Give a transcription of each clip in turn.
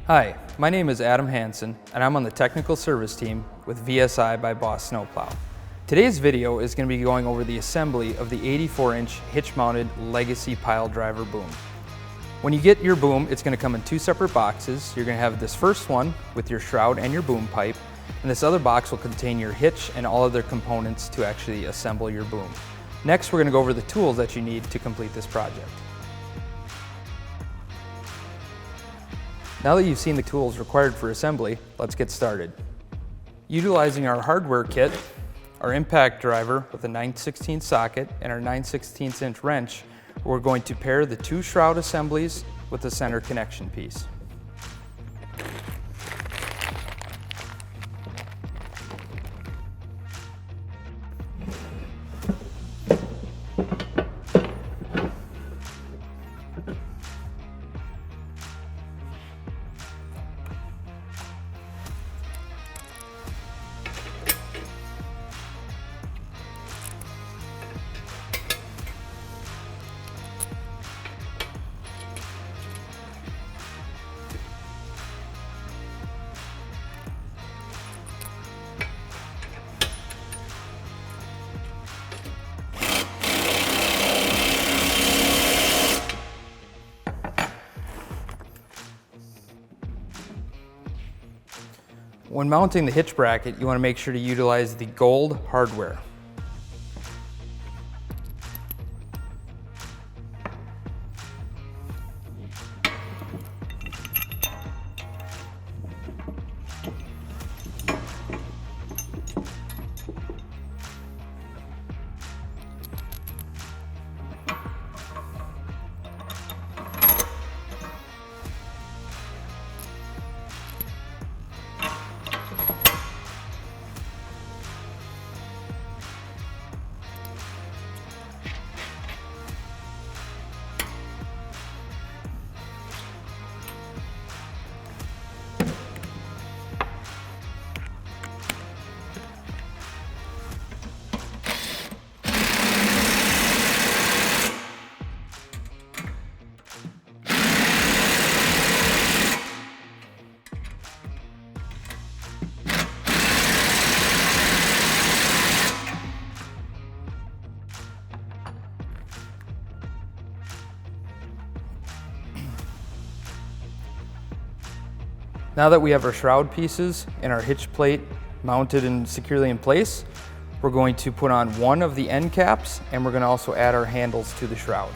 Hi, my name is Adam Hansen and I'm on the technical service team with VSI by BOSS Snowplow. Today's video is going to be going over the assembly of the 84-inch hitch-mounted legacy pile driver boom. When you get your boom, it's going to come in two separate boxes. You're going to have this first one with your shroud and your boom pipe, and this other box will contain your hitch and all other components to actually assemble your boom. Next, we're going to go over the tools that you need to complete this project. Now that you've seen the tools required for assembly, let's get started. Utilizing our hardware kit, our impact driver with a 9/16 socket and our 9/16 inch wrench, we're going to pair the two shroud assemblies with the center connection piece. When mounting the hitch bracket, you want to make sure to utilize the gold hardware. Now that we have our shroud pieces and our hitch plate mounted and securely in place, we're going to put on one of the end caps and we're going to also add our handles to the shroud.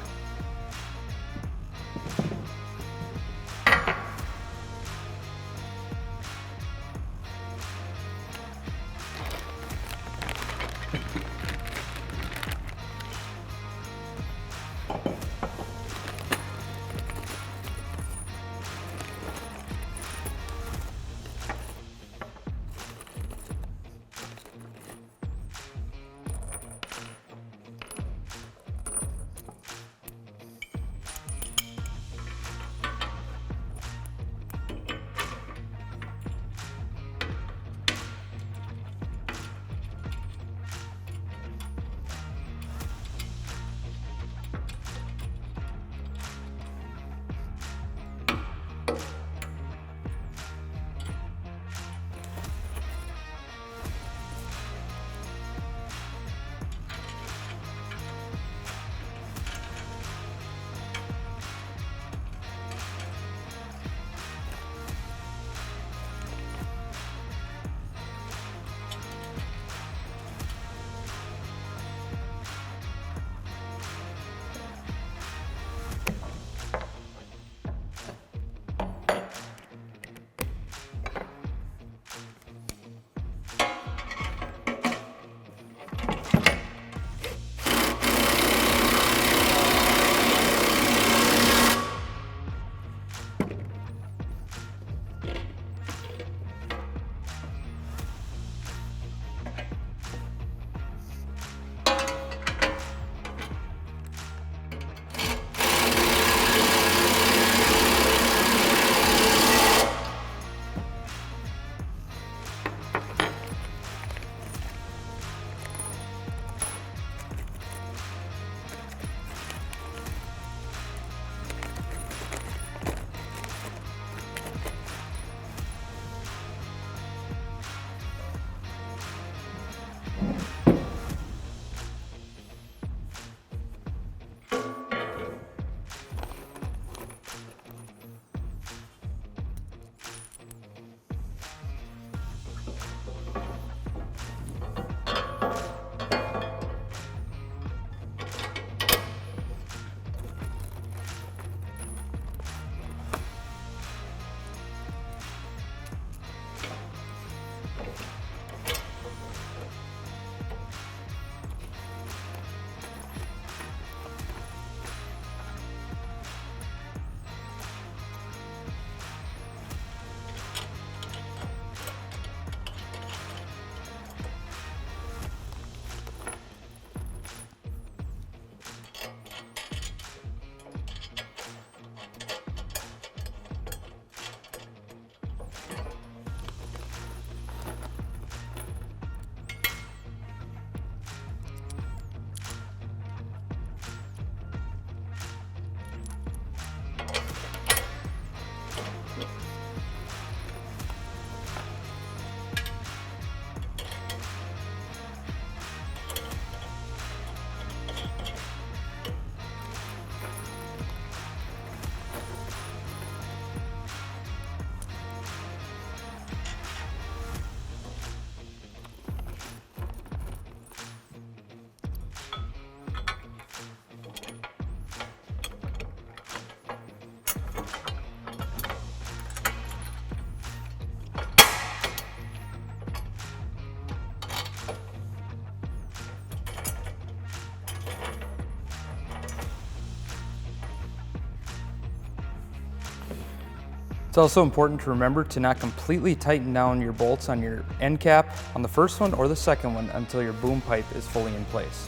It's also important to remember to not completely tighten down your bolts on your end cap on the first one or the second one until your boom pipe is fully in place.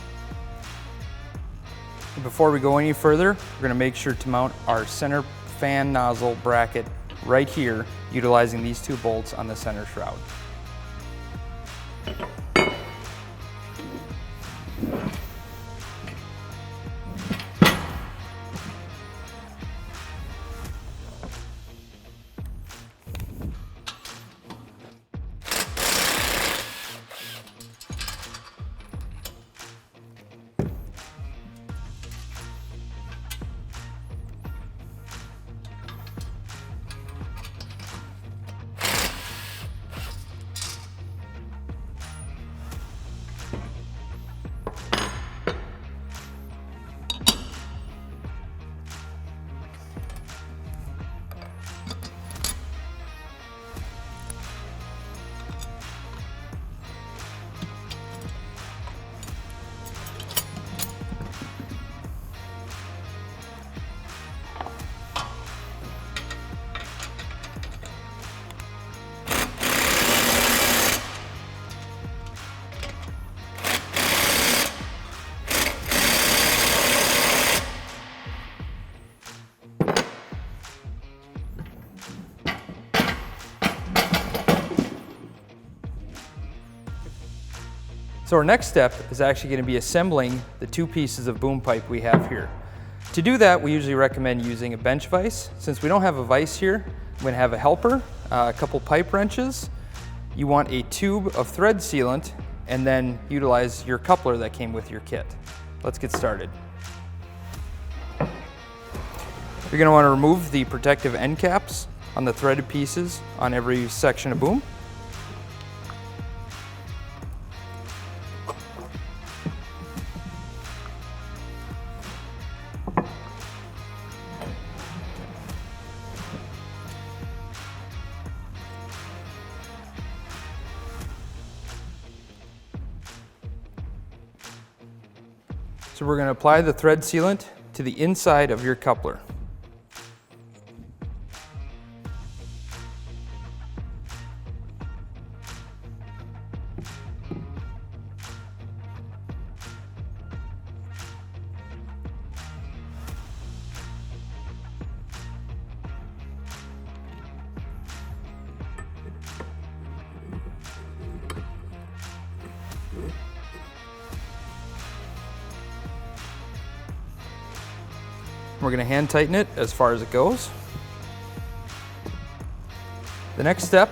And before we go any further, we're going to make sure to mount our center fan nozzle bracket right here, utilizing these two bolts on the center shroud. So our next step is actually going to be assembling the two pieces of boom pipe we have here. To do that, we usually recommend using a bench vise. Since we don't have a vise here, I'm going to have a helper, a couple pipe wrenches. You want a tube of thread sealant, and then utilize your coupler that came with your kit. Let's get started. You're going to want to remove the protective end caps on the threaded pieces on every section of boom. So we're going to apply the thread sealant to the inside of your coupler. We're going to hand tighten it as far as it goes. The next step,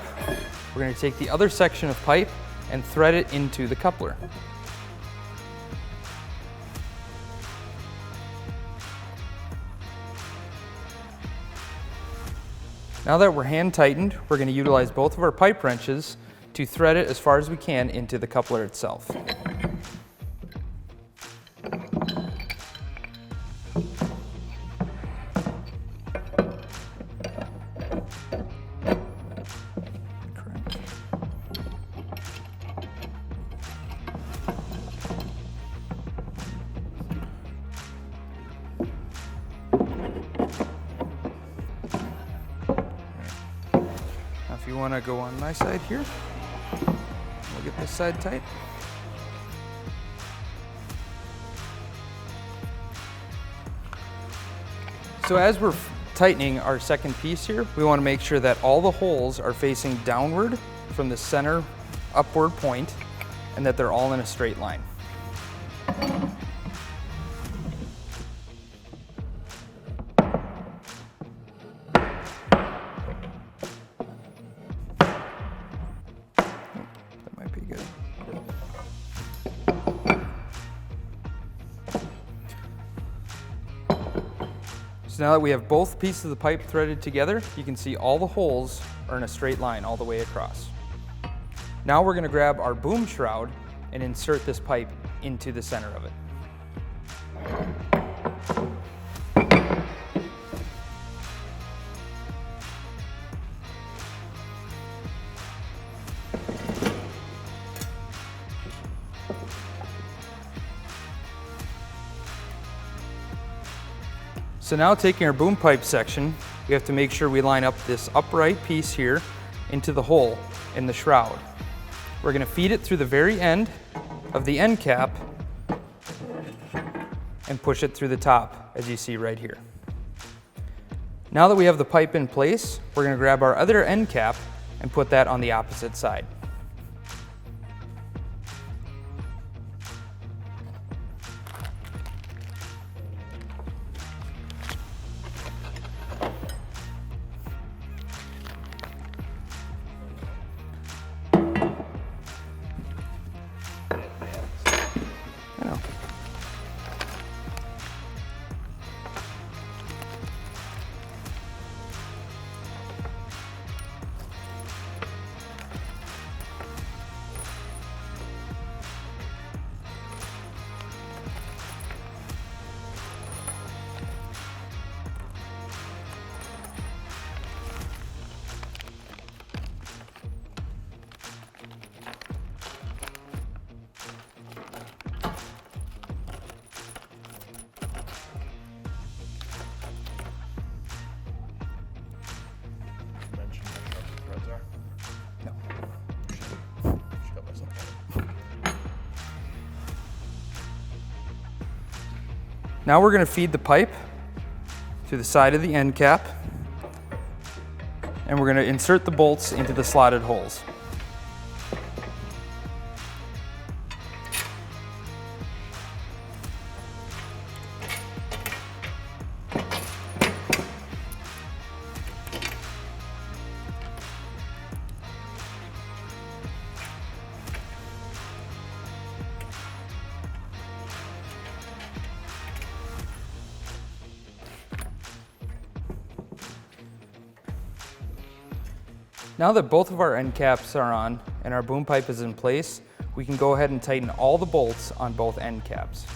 we're going to take the other section of pipe and thread it into the coupler. Now that we're hand tightened, we're going to utilize both of our pipe wrenches to thread it as far as we can into the coupler itself. If you want to go on my side here, we'll get this side tight. So as we're tightening our second piece here, we want to make sure that all the holes are facing downward from the center upward point and that they're all in a straight line. So now that we have both pieces of the pipe threaded together, you can see all the holes are in a straight line all the way across. Now we're going to grab our boom shroud and insert this pipe into the center of it. So now taking our boom pipe section, we have to make sure we line up this upright piece here into the hole in the shroud. We're going to feed it through the very end of the end cap and push it through the top, as you see right here. Now that we have the pipe in place, we're going to grab our other end cap and put that on the opposite side. Now we're going to feed the pipe through the side of the end cap, and we're going to insert the bolts into the slotted holes. Now that both of our end caps are on and our boom pipe is in place, we can go ahead and tighten all the bolts on both end caps.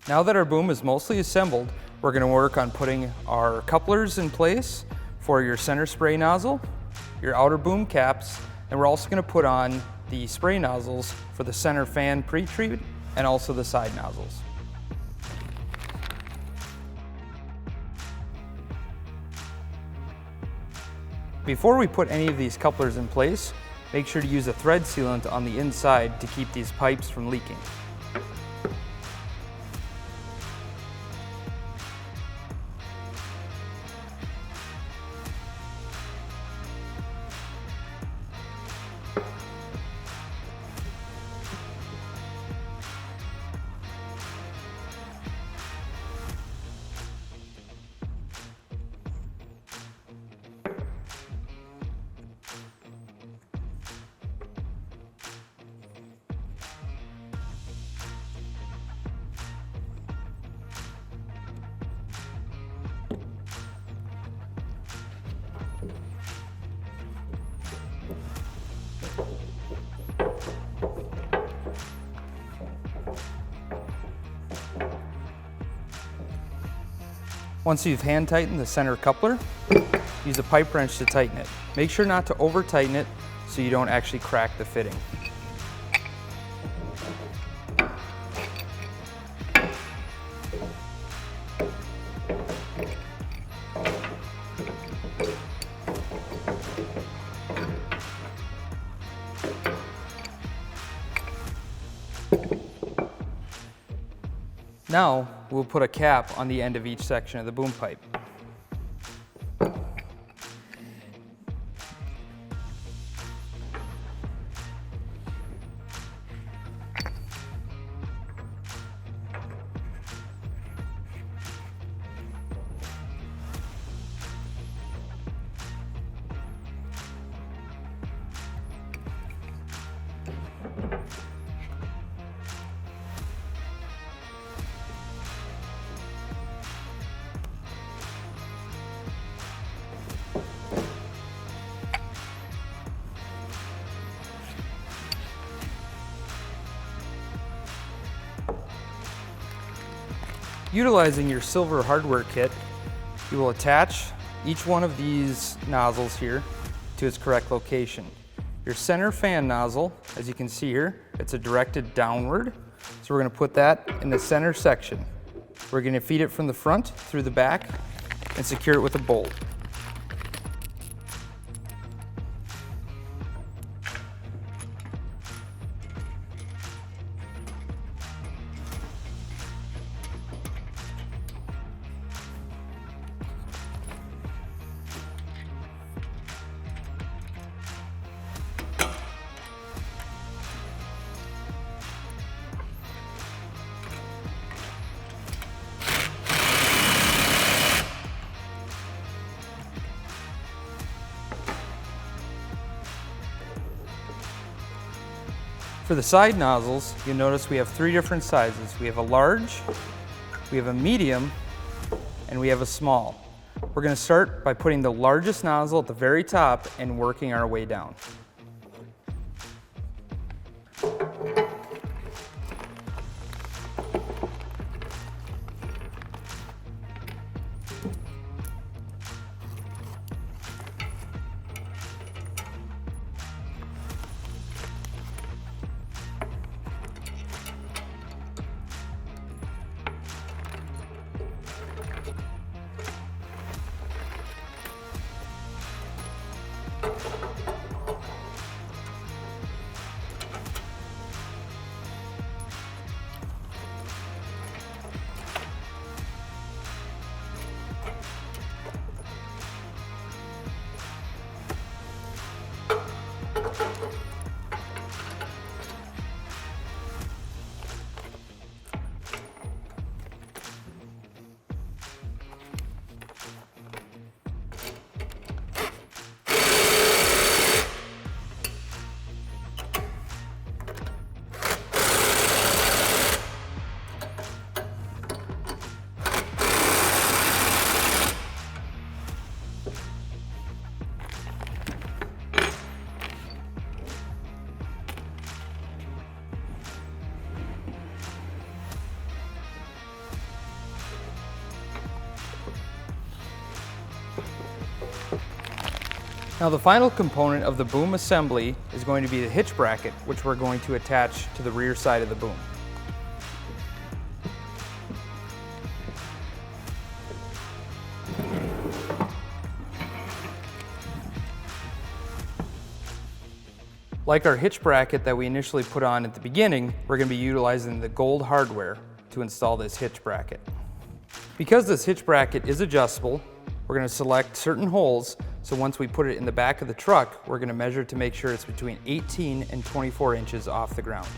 Now that our boom is mostly assembled, we're going to work on putting our couplers in place for your center spray nozzle, your outer boom caps, and we're also going to put on the spray nozzles for the center fan pre-treat and also the side nozzles. Before we put any of these couplers in place, make sure to use a thread sealant on the inside to keep these pipes from leaking. Once you've hand tightened the center coupler, use a pipe wrench to tighten it. Make sure not to over tighten it so you don't actually crack the fitting. Now, we'll put a cap on the end of each section of the boom pipe. Utilizing your silver hardware kit, you will attach each one of these nozzles here to its correct location. Your center fan nozzle, as you can see here, it's directed downward. So we're going to put that in the center section. We're going to feed it from the front through the back and secure it with a bolt. For the side nozzles, you'll notice we have 3 different sizes. We have a large, we have a medium, and we have a small. We're going to start by putting the largest nozzle at the very top and working our way down. Now the final component of the boom assembly is going to be the hitch bracket, which we're going to attach to the rear side of the boom. Like our hitch bracket that we initially put on at the beginning, we're going to be utilizing the gold hardware to install this hitch bracket. Because this hitch bracket is adjustable, we're going to select certain holes, so once we put it in the back of the truck, we're going to measure to make sure it's between 18 and 24 inches off the ground.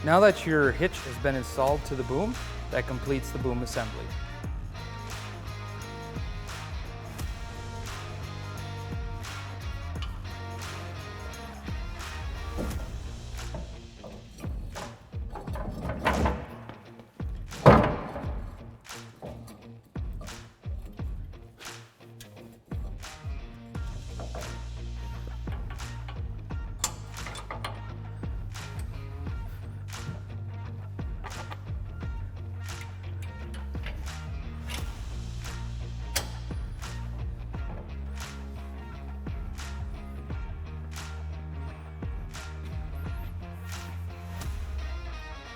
Now that your hitch has been installed to the boom, that completes the boom assembly.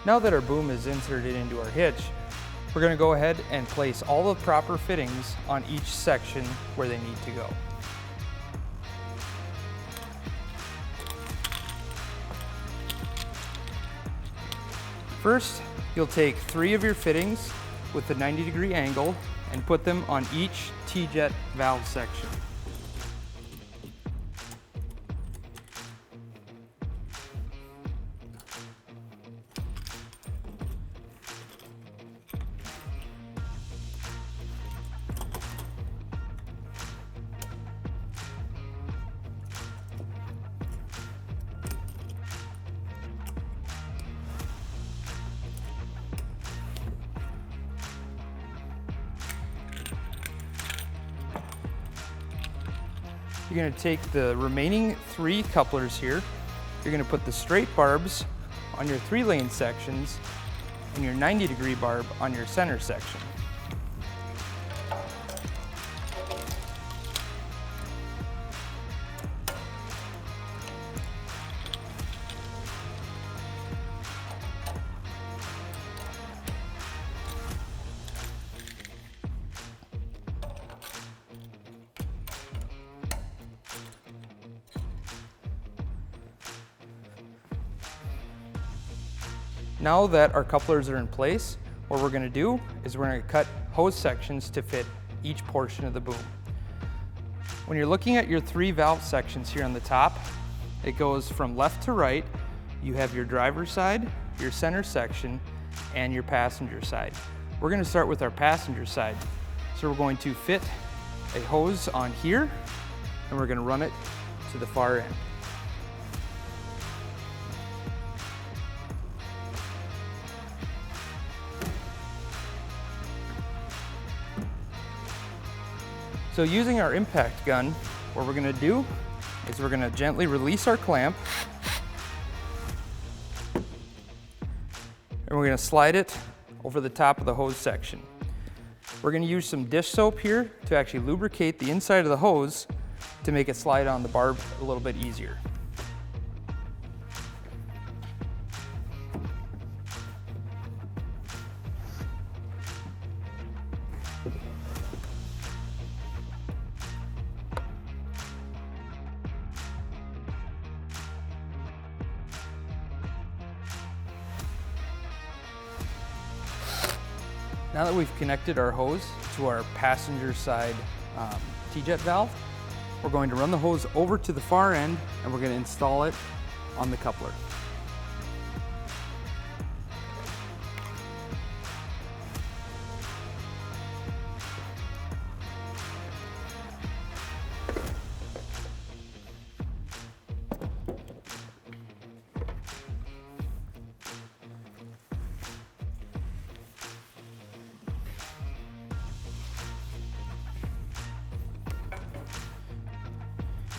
Now that our boom is inserted into our hitch, We're going to go ahead and place all the proper fittings on each section where they need to go. First, you'll take 3 of your fittings with a 90-degree angle and put them on each T-jet valve section. You're going to take the remaining 3 couplers here. You're going to put the straight barbs on your 3-lane sections and your 90-degree barb on your center section. Now that our couplers are in place, what we're going to do is we're going to cut hose sections to fit each portion of the boom. When you're looking at your 3 valve sections here on the top, it goes from left to right. You have your driver's side, your center section, and your passenger side. We're going to start with our passenger side. So we're going to fit a hose on here, and we're going to run it to the far end. So using our impact gun, what we're going to do is we're going to gently release our clamp, and we're going to slide it over the top of the hose section. We're going to use some dish soap here to actually lubricate the inside of the hose to make it slide on the barb a little bit easier. Now that we've connected our hose to our passenger side T-jet valve, we're going to run the hose over to the far end and we're going to install it on the coupler.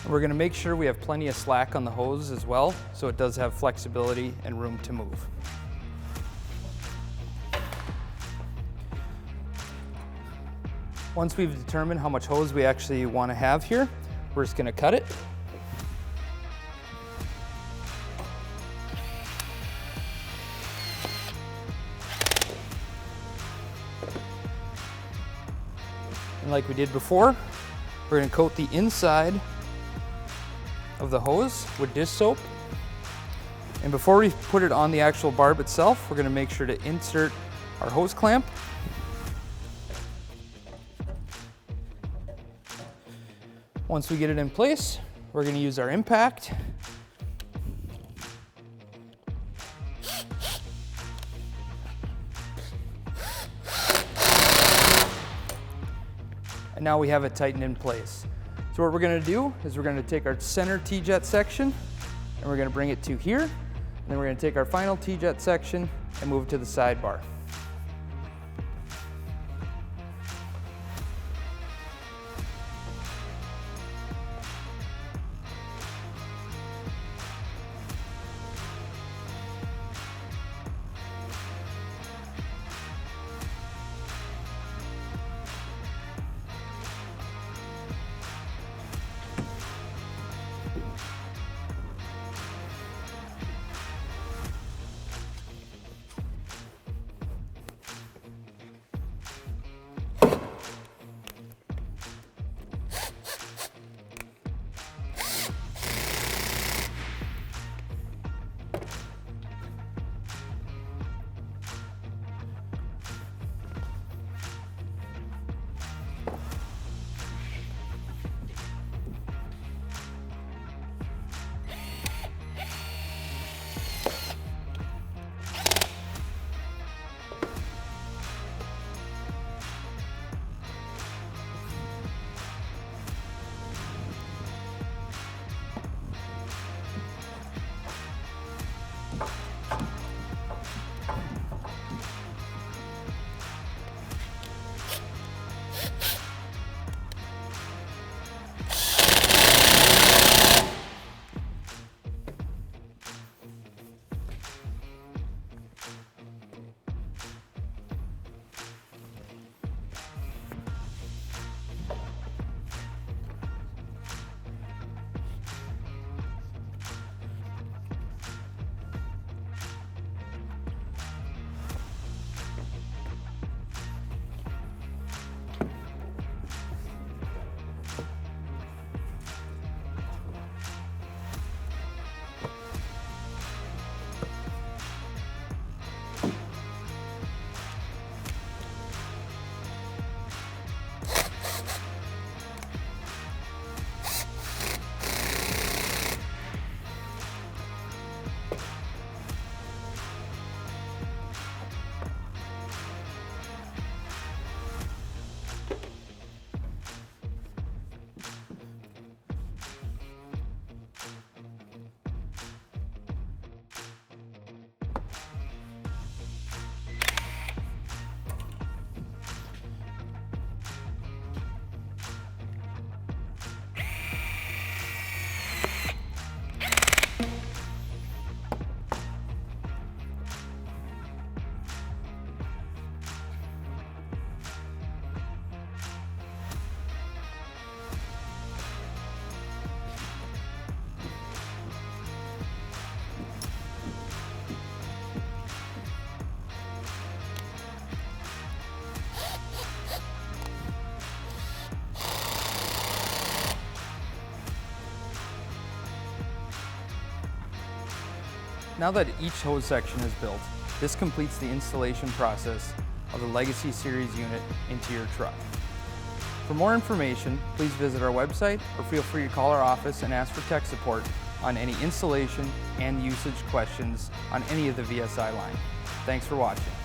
We're going to make sure we have plenty of slack on the hose as well, so it does have flexibility and room to move. Once we've determined how much hose we actually want to have here, we're just going to cut it. And like we did before, we're going to coat the inside of the hose with dish soap. And before we put it on the actual barb itself, we're going to make sure to insert our hose clamp. Once we get it in place, we're going to use our impact. And now we have it tightened in place. So what we're going to do is we're going to take our center T-jet section and we're going to bring it to here. And then we're going to take our final T-jet section and move it to the sidebar. Now that each hose section is built, this completes the installation process of the Legacy Series unit into your truck. For more information, please visit our website or feel free to call our office and ask for tech support on any installation and usage questions on any of the VSI line. Thanks for watching.